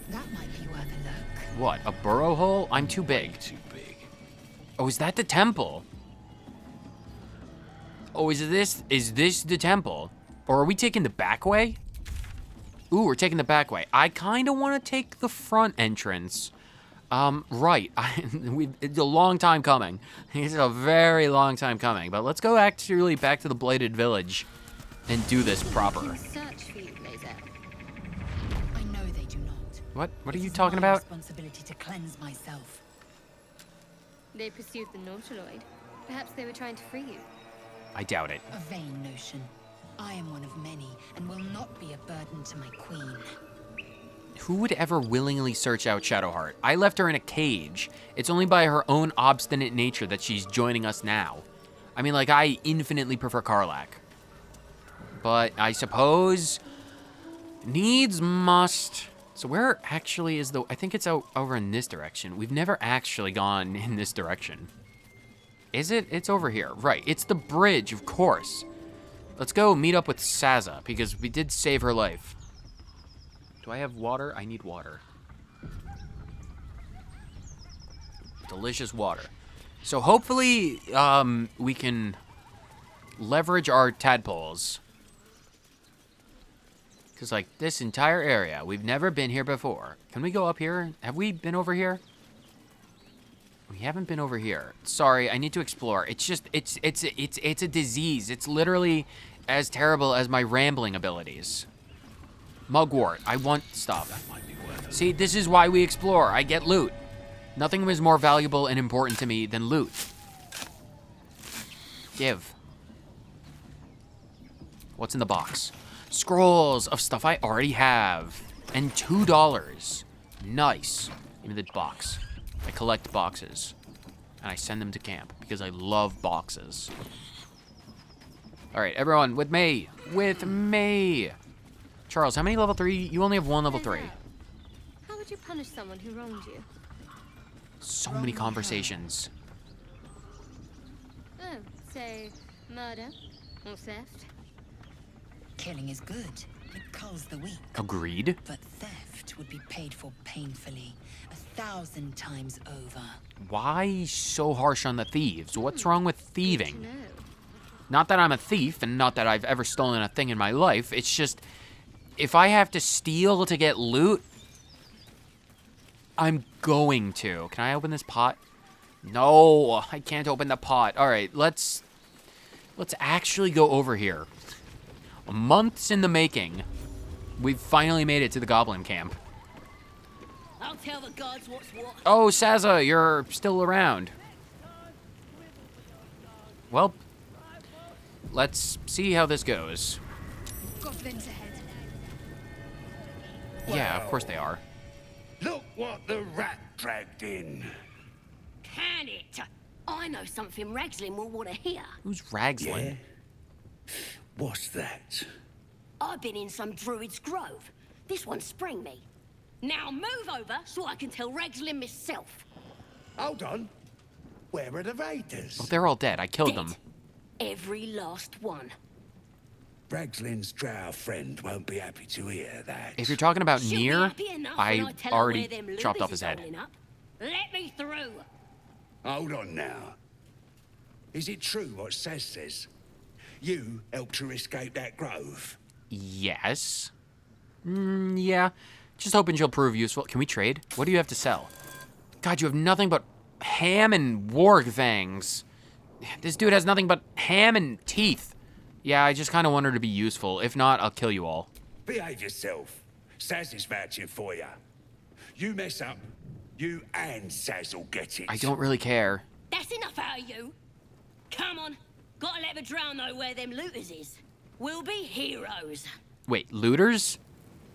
That might be worth a look. What, a burrow hole? I'm too big. Too big. Oh, is that the temple? Oh, is this the temple? Or are we taking the back way? Ooh, we're taking the back way. I kind of want to take the front entrance. Right. It's a long time coming. It's a very long time coming. But let's go actually back to the Bladed Village and do this proper. Can search for you, Lae'zel. I know they do not. What are It you is talking my about? Responsibility to cleanse myself. They pursued the Nautiloid. Perhaps they were trying to free you. I doubt it. A vain notion. I am one of many and will not be a burden to my queen. Who would ever willingly search out Shadowheart? I left her in a cage. It's only by her own obstinate nature that she's joining us now. I mean, like, I infinitely prefer Karlach. But I suppose needs must. So where actually is I think it's out over in this direction. We've never actually gone in this direction. Is it? It's over here. Right. It's the bridge, of course. Let's go meet up with Saza, because we did save her life. Do I have water? I need water. Delicious water. So hopefully we can leverage our tadpoles. Because, like, this entire area, we've never been here before. Can we go up here? Have we been over here? We haven't been over here. Sorry, I need to explore. It's just, it's a disease. It's literally as terrible as my rambling abilities. Mugwort, I want stuff. That might be worth it. See, this is why we explore. I get loot. Nothing is more valuable and important to me than loot. Give. What's in the box? Scrolls of stuff I already have. And $2. Nice. Give me the box. I collect boxes. And I send them to camp because I love boxes. Alright, everyone, with me. With me. Charles, how many level 3? You only have one level 3. Lae'zel, how would you punish someone who wronged you? So many conversations. Oh, say murder or theft? Killing is good. It culls the weak. Agreed. But theft would be paid for painfully, 1,000 times over. Why so harsh on the thieves? What's wrong with thieving? No. Not that I'm a thief, and not that I've ever stolen a thing in my life. It's just, if I have to steal to get loot, I'm going to. Can I open this pot? No, I can't open the pot. All right, let's actually go over here. Months in the making, we've finally made it to the goblin camp. I'll tell the gods what's what. Oh, Saza, you're still around. Well, let's see how this goes. Goblins ahead. Yeah, of course they are. Look what the rat dragged in. Can it? I know something Ragslin will want to hear. Who's Ragslin? What's that? I've been in some druid's grove. This one sprang me. Now move over so I can tell Ragslin myself. Hold on. Where are the raiders? Oh, they're all dead. I killed them. Every last one. Ragslin's drow friend won't be happy to hear that. If you're talking about She'll be Nier, happy enough when I tell her already where them chopped loobies off his is head. holding up. Let me through. Hold on now. Is it true what Saz says? You helped her escape that grove? Yes. Yeah. Just hoping she'll prove useful. Can we trade? What do you have to sell? God, you have nothing but ham and warg fangs. This dude has nothing but ham and teeth. Yeah, I just kind of want her to be useful. If not, I'll kill you all. Behave yourself. Saz is vouching for you. You mess up, You and Sazz'll get it. I don't really care. That's enough out of you. Come on. Gotta let the drown know where them looters is. We'll be heroes. Wait, looters?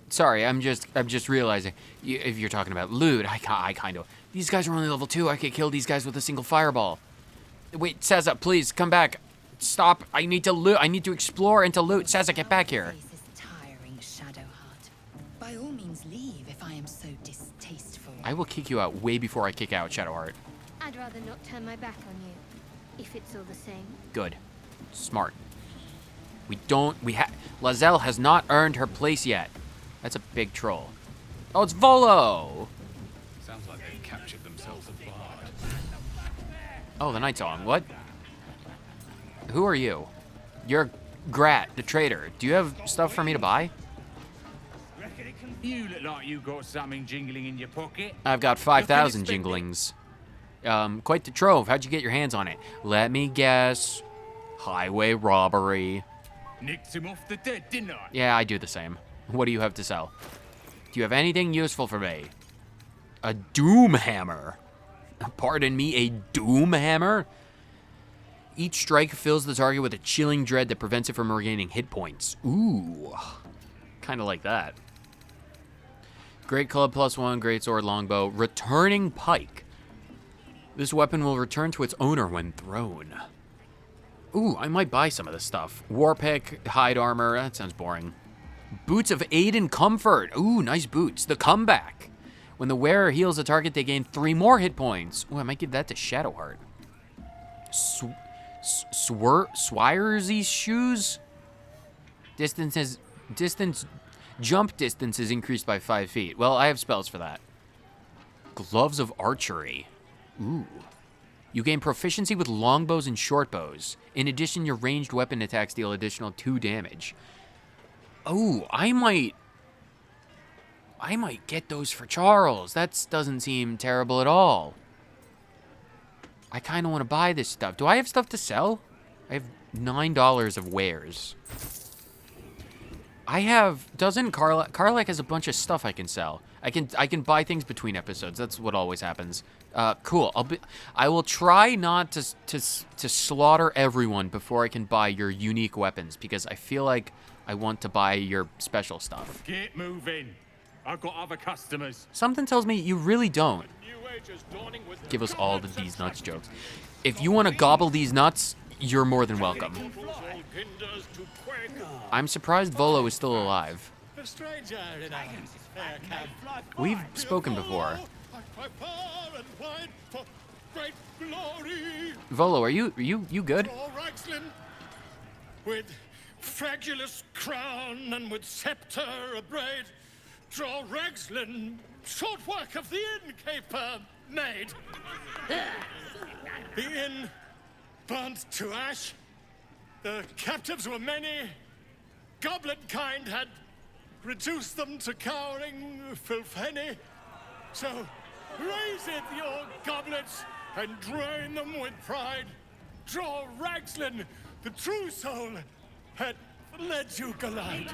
Sorry, I'm just realizing. If you're talking about loot, I kind of... These guys are only level 2. I could kill these guys with a single fireball. Wait, Sazza, please, come back. Stop. I need to loot. I need to explore and to loot. Sazza, get back here. This is tiring, Shadowheart. By all means, leave if I am so distasteful. I will kick you out way before I kick out Shadowheart. I'd rather not turn my back on you, if it's all the same. Good. Smart. Lae'zel has not earned her place yet. That's a big troll. Oh, it's Volo! Sounds like they've captured themselves a bard. Oh, the Night Song. What? Who are you? You're Grat, the trader. Do you have stuff for me to buy? You look like you got something jingling in your pocket. I've got 5,000 jinglings. Quite the trove. How'd you get your hands on it? Let me guess. Highway robbery. Nicked him off the dead, didn't I? Yeah, I do the same. What do you have to sell? Do you have anything useful for me? A doom hammer. Pardon me, a doom hammer? Each strike fills the target with a chilling dread that prevents it from regaining hit points. Ooh. Kind of like that. Great club +1, great sword, longbow, returning pike. This weapon will return to its owner when thrown. Ooh, I might buy some of this stuff. War pick, hide armor, that sounds boring. Boots of aid and comfort. Ooh, nice boots. The comeback. When the wearer heals a target, they gain 3 more hit points. Ooh, I might give that to Shadowheart. Swiresy's shoes? Jump distance is increased by 5 feet. Well, I have spells for that. Gloves of archery. Ooh. You gain proficiency with longbows and shortbows. In addition, your ranged weapon attacks deal additional 2 damage. Oh, I might get those for Charles. That doesn't seem terrible at all. I kind of want to buy this stuff. Do I have stuff to sell? I have $9 of wares. Karlak has a bunch of stuff I can sell. I can buy things between episodes. That's what always happens. Cool. I will try not to slaughter everyone before I can buy your unique weapons, because I feel like I want to buy your special stuff. Get moving. I've got other customers. Something tells me you really don't. Give us all these nuts jokes. If you want to gobble these nuts, you're more than welcome. I'm surprised Volo is still alive. We've spoken before. Volo, are you good? With fragulous crown and with scepter abraid, draw Ragslin, short work of the innkeeper made. The inn burnt to ash. The captives were many. Goblin kind had reduced them to cowering filthenny. So raise it, your goblets, and drain them with pride. Draw Ragslin, the true soul, had led you glide.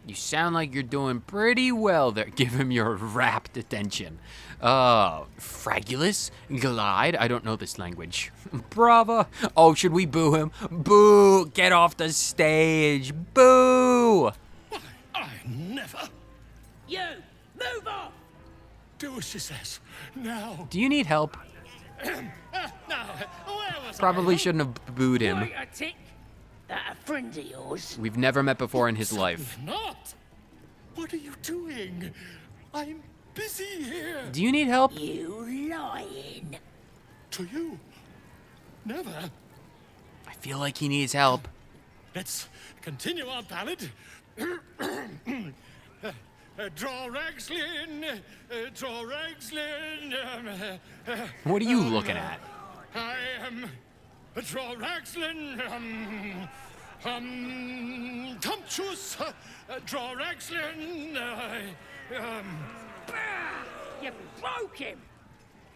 You sound like you're doing pretty well there. Give him your rapt attention. Fragulous? Glide? I don't know this language. Brava. Oh, should we boo him? Boo! Get off the stage. Boo! I never. You, move off! Do as she says. Now. Do you need help? Now, where was Probably I? shouldn't have booed him. Wait a tick. That a friend of yours? We've never met before in his life. Not. What are you doing? I'm busy here. Do you need help? You lying. To you? Never. I feel like he needs help. Let's continue our ballad. Draw Ragslin, draw Ragslin. What are you looking at? I am draw Ragslin. Tumptuous. Draw Ragslin. You broke him.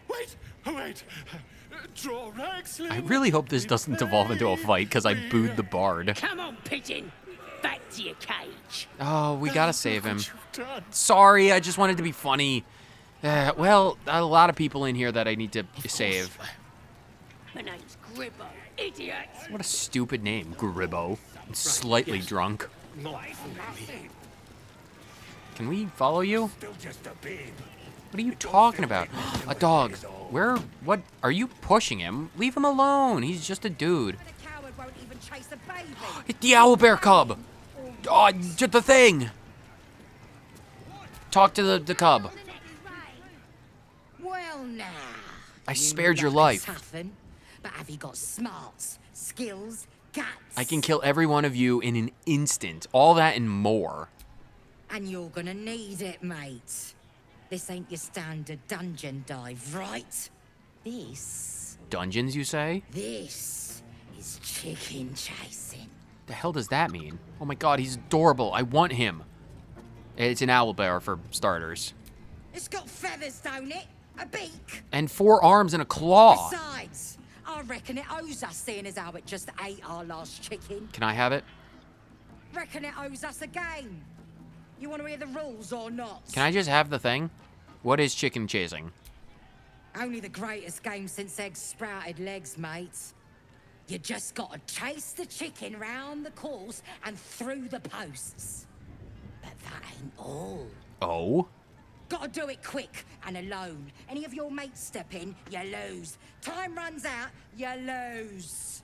Wait. Draw Ragslin. I really hope this doesn't evolve into a fight, because I booed the bard. Come on, pigeon. Back to your cage. Oh, we gotta save him. What you've done. Sorry, I just wanted to be funny. Well, a lot of people in here that I need to save. My name's Gribbo, idiot. What a stupid name, Gribbo. I'm slightly drunk. Can we follow you? Still just a babe. What are you talking about? A dog. Where? What? Are you pushing him? Leave him alone. He's just a dude. The coward won't even chase a baby. It's the owlbear cub. Oh, just the thing. Talk to the cub. Well, now. I spared your life. Toughen, but have you got smarts, skills, guts? I can kill every one of you in an instant. All that and more. And you're gonna need it, mate. This ain't your standard dungeon dive, right? This Dungeons, you say? is chicken chasing. The hell does that mean? Oh my god, he's adorable. I want him. It's an owlbear for starters. It's got feathers, don't it? A beak. And 4 arms and a claw. Besides, I reckon it owes us, seeing as how it just ate our last chicken. Can I have it? Reckon it owes us a game. You want to hear the rules or not? Can I just have the thing? What is chicken chasing? Only the greatest game since eggs sprouted legs, mates. You just gotta chase the chicken round the course and through the posts. But that ain't all. Oh? Gotta do it quick and alone. Any of your mates step in, you lose. Time runs out, you lose.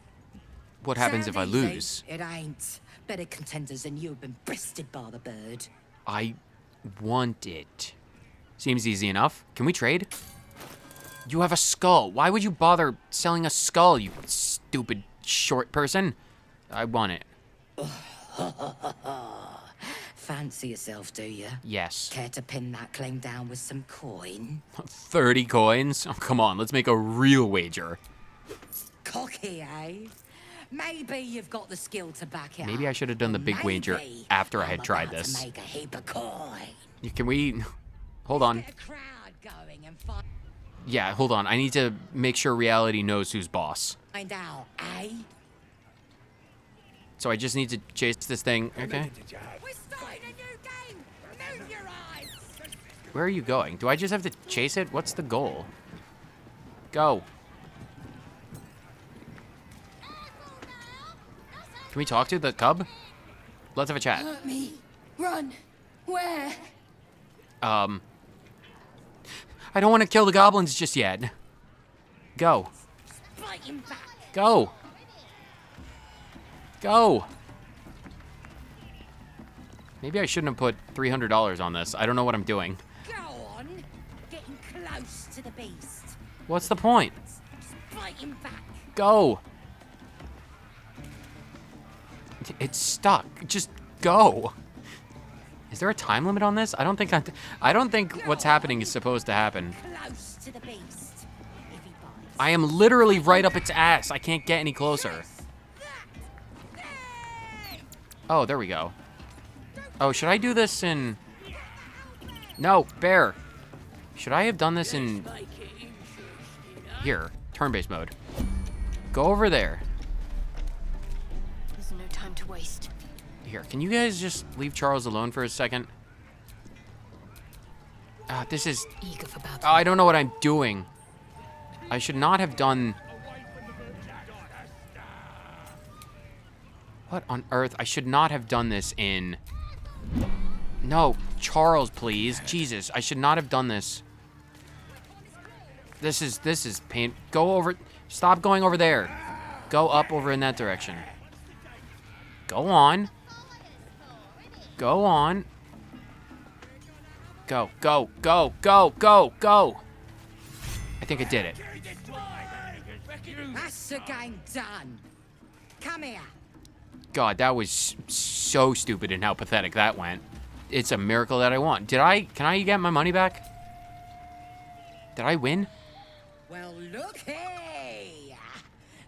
What happens if I Sound easy? lose? It ain't. Better contenders than you have been breasted by the bird. I want it. Seems easy enough. Can we trade? You have a skull. Why would you bother selling a skull, you stupid short person? I want it. Fancy yourself, do you? Yes. Care to pin that claim down with some coin? 30 coins? Oh, come on, let's make a real wager. Cocky, eh? Maybe you've got the skill to back it Maybe up. I should have done the big wager Maybe after I I'm had tried about to this. make a heap of coin. Can we... Hold on. Get a crowd going and find Yeah, hold on. I need to make sure reality knows who's boss. out, eh? So I just need to chase this thing. Okay. We're starting a new game! Move your eyes! Where are you going? Do I just have to chase it? What's the goal? Go. Can we talk to the cub? Let's have a chat. Hurt me. Run. Where? I don't want to kill the goblins just yet. Go. Fight him back! Go. Go. Maybe I shouldn't have put $300 on this. I don't know what I'm doing. Go on! Getting close to the beast. What's the point? Fight him back! Go. It's stuck. Just go. Is there a time limit on this? I don't think what's happening is supposed to happen. Close to the beast. If he bites. I am literally right up its ass. I can't get any closer. Oh, there we go. Oh, should I do this in... No, bear. Should I have done this in... Here, turn-based mode. Go over there. There's no time to waste. Here, can you guys just leave Charles alone for a second? This is... Eager for battle. Oh, I don't know what I'm doing. I should not have done... What on earth? I should not have done this in... No, Charles, please. Jesus, I should not have done this. This is pain. Go over... Stop going over there. Go up over in that direction. Go on. Go on. Go, go, go, go, go, go. I think I did it. That's the game done. Come here. God, that was so stupid and how pathetic that went. It's a miracle that I won. Can I get my money back? Did I win? Well, look here.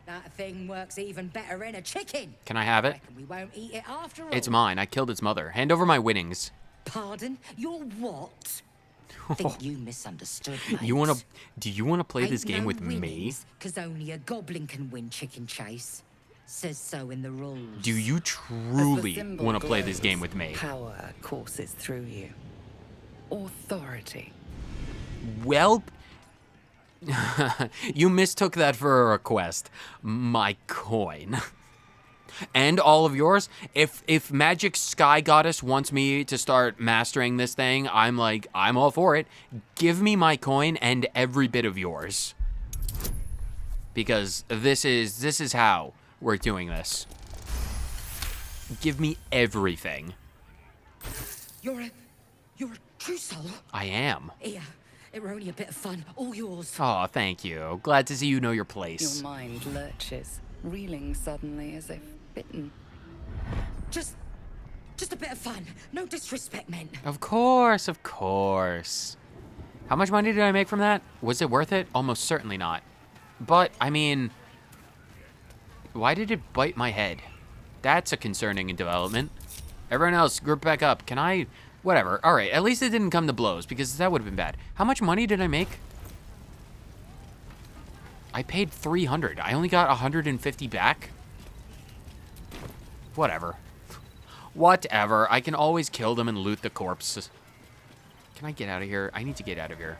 That thing works even better in a chicken. Can I have it? Reckon we won't eat it after all. It's mine. I killed its mother. Hand over my winnings. Pardon? You're what? Think you misunderstood, mate. Do you wanna play this game with me? Because only a goblin can win chicken chase. Says so in the rules. Do you truly want to play this game with me? Power courses through you. Authority. Well, you mistook that for a request. My coin. And all of yours. If Magic Sky Goddess wants me to start mastering this thing, I'm all for it. Give me my coin and every bit of yours. Because this is how we're doing this. Give me everything. You're a true soul. I am. Here, it were only a bit of fun. All yours. Oh, thank you. Glad to see you know your place. Your mind lurches, reeling suddenly as if bitten. Just a bit of fun. No disrespect meant. Of course, of course. How much money did I make from that? Was it worth it? Almost certainly not. But, I mean, why did it bite my head? That's a concerning development. Everyone else, group back up. Can I? Whatever. All right, at least it didn't come to blows, because that would have been bad. How much money did I make? I paid 300. I only got 150 back? Whatever. Whatever. I can always kill them and loot the corpses. Can I get out of here? I need to get out of here.